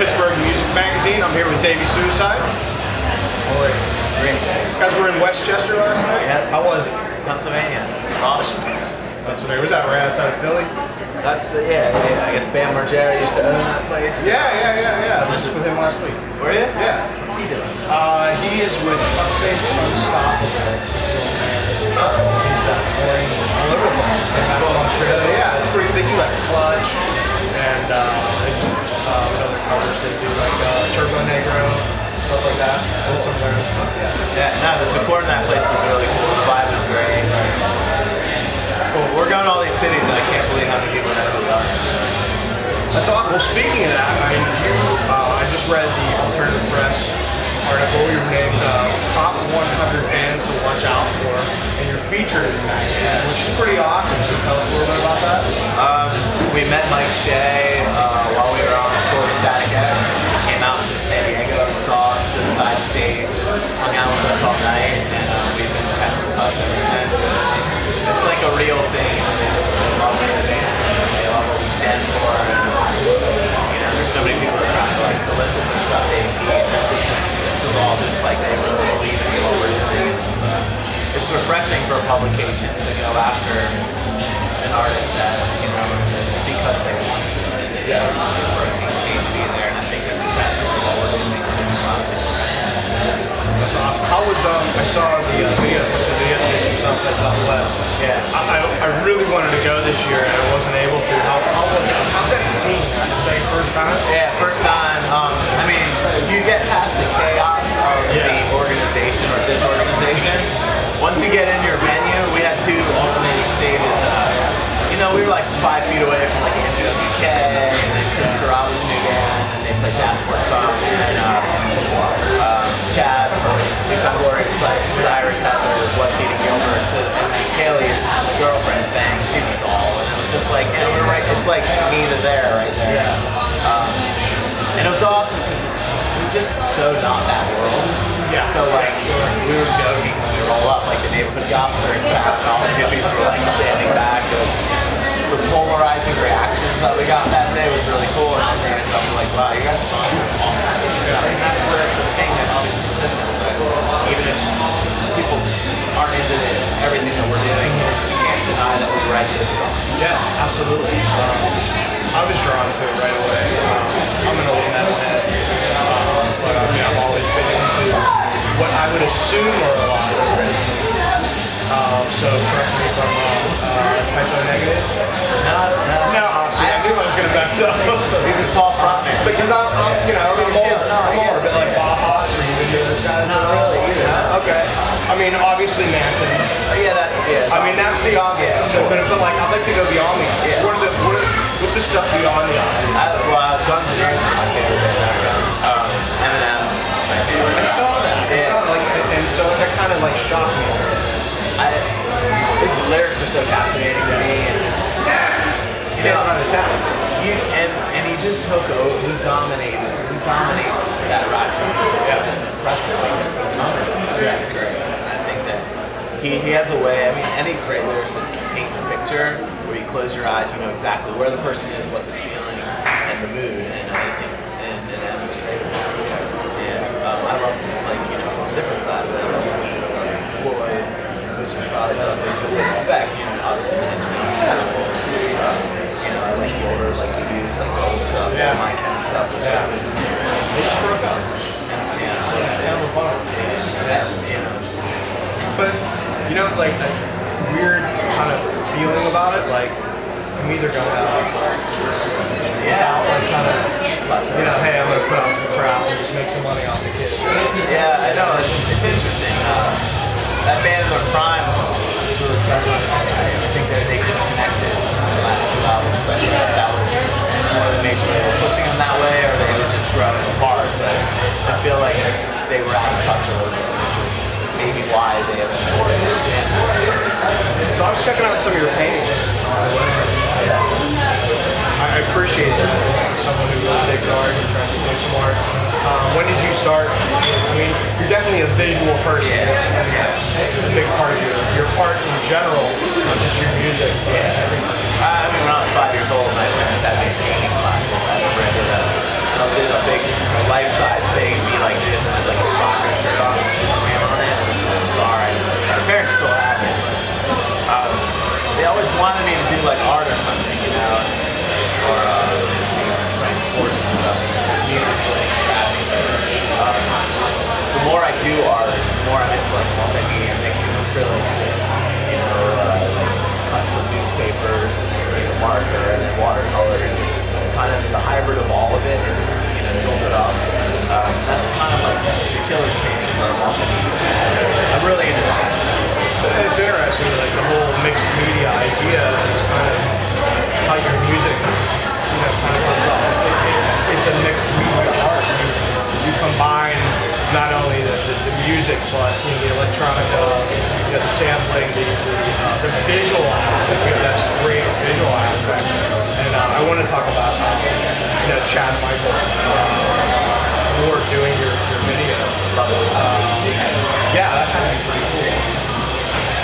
Pittsburgh Music Magazine. I'm here with Davey Suicide. Great. You guys were in Westchester last night? Yeah. How was it? Pennsylvania. Awesome. Pennsylvania. Was that right outside of Philly? That's, yeah. I guess Bam Margera used to own that place. Yeah. I was just with him last week. Were you? Yeah. What's he doing? He is with Fuckface Unstoppable. He's touring all over the place. Australia. Yeah, it's pretty. They do like Clutch and they just other covers. They do like Turbo Negro, stuff like that. And some random stuff. Yeah. No, the decor in that place was really cool. The vibe was great. Cool. We're going to all these cities, and I can't believe how many people know who we are. That's awesome. Well, speaking of that, I just read the Alternative Press article. You were named top 100 bands to watch out for, and you're featured in that, which is pretty awesome. Can you tell us a little bit about that? We met Mike Shea while we were on tour with Static X. He came out to San Diego and saw us, stood side stage, hung out with us all night, and we've been kept in touch ever since. It's like a real thing. They love the band. They love what we stand for. And, there's so many people that are trying to like solicit their stuff to AP. This was all just like they really believe in what we're doing. It's refreshing for a publication to go after an artist that because they want to instead of for a campaign to be there. And I think that's a testament to what we're doing. That's awesome. How was I saw the videos, which the videos from South by Southwest. Yeah. I really wanted to go this year and I wasn't able to. How's that scene? Was that your first time? Yeah, first time. I mean, you get past the chaos of the organization or disorganization. Once you get in your venue, we had two alternating stages. We were like 5 feet away from like Andrew WK and then Chris Carrabba's new band, and they played Dashboard songs, and then Chad from Become Glory, it's like Cyrus had their What's Eating Gilbert, and then Haley's girlfriend sang She's a Doll, and it was just like, we're right, it's like me to there, right there. Yeah. And it was awesome because we're just so not that world. Yeah. So like, we were joking when we roll up, like the neighborhood cops are in town and all the hippies were like standing back. The polarizing reactions that we got that day was really cool, and then they ended up like, wow, you guys' songs are awesome. And that's the thing that's been consistent. So even if people aren't into everything that we're doing, you can't deny that we write good songs. Yeah, absolutely. I was drawn to it right away. I'm an old metalhead, but I've always been into what I would assume are a lot of originals. So correct me if I'm typo negative. No, see, I knew I was going to mess up. He's a tall frontman. Because I'm older, but like Bajas or even those guys. Not really either. Okay. I mean, obviously Manson. Yeah, that's that's the obvious. So, but like, I'd like to go beyond the obvious. What's the stuff beyond the obvious? Guns N' Roses is my favorite band. Eminem's my favorite. I saw that. And so that kind of like shocked me. His lyrics are so captivating to me, and just and he just took over. He dominates that rock genre. It's just impressive because he's an underdog, which is great. And I think that he has a way. I mean, any great lyricist can paint the picture where you close your eyes, you know exactly where the person is, what they're feeling, and the mood. And I think and Em's great at that. So I love from a different side of it. I love Queen, I love Pink Floyd, which is probably something that we respect. Obviously the Inch Nails is kind of old. I like the older, like the used, like the old stuff. Yeah. My kind of stuff was always They just broke up. But like that weird kind of feeling about it, like to me they're going out without like kind of hey, I'm gonna put out some crowd and just make some money off the kids. Yeah, I know, it's interesting. That band in their prime was really special. I think that they disconnected in the last 2 albums. I don't know if that was more the major label pushing them that way or they were just growing apart, but I feel like they were out of touch a little bit, which was maybe why they eventually disbanded. So I was checking out some of your paintings on the website. I appreciate that. As someone who really digs art and tries to do some art. When did you start? I mean, you're definitely a visual person. Yeah. I mean, that's a big part of your art in general, not just your music. Yeah. Everything. I mean, when I was 5 years old, my parents had me in painting classes. I remember I did a I'll do a big life-size thing, be like this, and have like a soccer shirt on with Superman on it, and this is bizarre. My parents still have it, but they always wanted me to do like art or something, you know, or playing sports and stuff. Just music's what makes me happy. The more I do art, the more I'm into like multimedia, mixing acrylics with, you know, like cuts of newspapers and marker and then watercolor and just kind of the hybrid of all of it and just, you know, build it up. That's kind of like the Killer's paintings are multimedia. I'm really into that. It's interesting, like the whole mixed media idea is kind of how your music, you know, kind of comes off. It's a mixed media art. You combine not only the music, but you know, the electronica, you know, the sampling, the visual aspect. You know, that's a great visual aspect. And I want to talk about you know, Chad Michael Moore doing your video. Yeah, that kind of be pretty cool.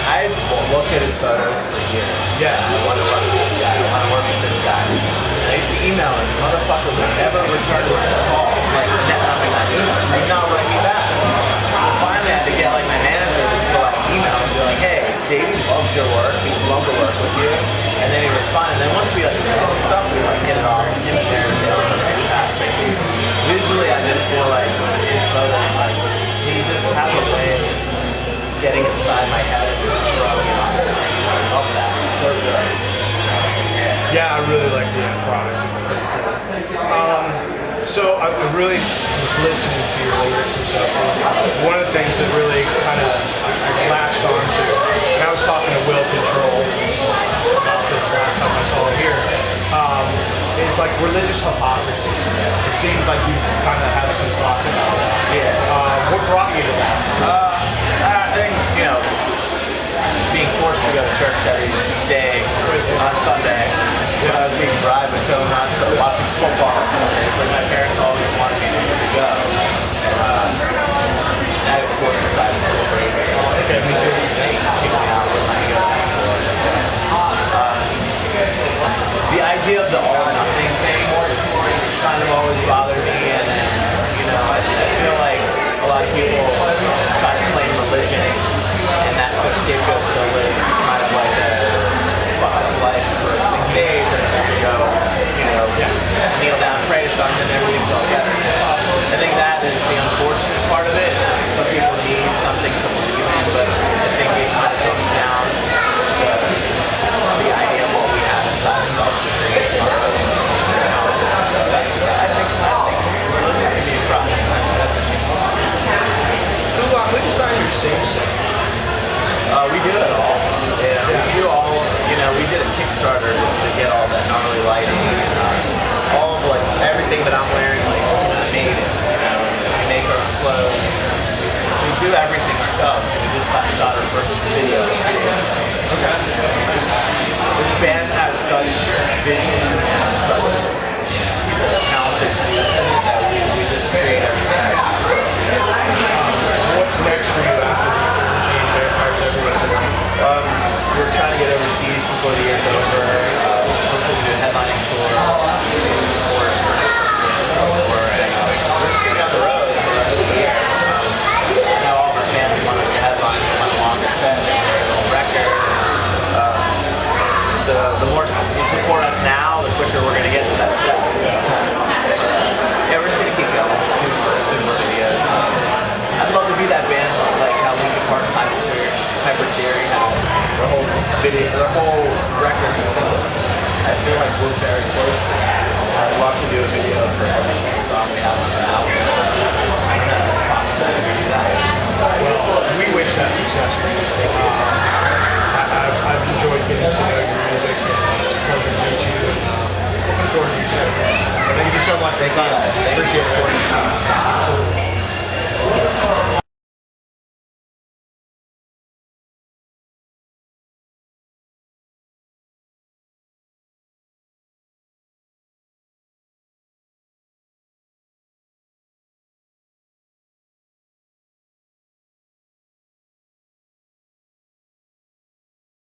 I've looked at his photos for years. Yeah. I want to work with this guy. I want to work with this guy. And I used to email him. Motherfucker would never return a call. Like, never on my emails. He'd not write me back. So finally I had to get like my manager to like email him and be like, hey, Davey loves your work. He'd love to work with you. And then he responded. And then once we like wrote stuff, we like hit it off. And him and Darren Taylor were fantastic. Visually, I just feel like in photos, like he just has a way of just getting inside my head and just throwing it on the screen. I love that. It's so good. Yeah, I really like the end product. It's pretty cool. So I really was listening to your lyrics and stuff. One of the things that really kind of I latched onto, and I was talking to Will Control about this last time I saw it here, is like religious hypocrisy. It seems like you kind of have some thoughts about that. Yeah. What brought you to that? I think, you know, being forced to go to church every day on Sunday, when I was being bribed with donuts or watching football on Sundays, like my parents always wanted me to go. And I was forced to private school for 8 years. Okay, me too. They kicked me out when I go to school. The idea of the all or nothing thing kind of always bothered me, and you know, I feel like a lot of people try to claim religion, and that's their scapegoat to live kind of like a fucked up life for 6 days, and then you go, you know, kneel down, pray to something, and everything's all better. I think that is the unfortunate part of it. Some people need something to believe in, but I think it kind of dumbs down the idea of what we have inside ourselves to create art. So that's I think religion can be a problem. That's a shame. Who designed your stage set? We do it all. Yeah, we do all. You know, we did a Kickstarter to get all that gnarly lighting and all of like everything that I'm wearing. Like I made it. You know, we make our own clothes. We do everything ourselves. We just shot our first video 2 days ago. Okay. This band has such vision and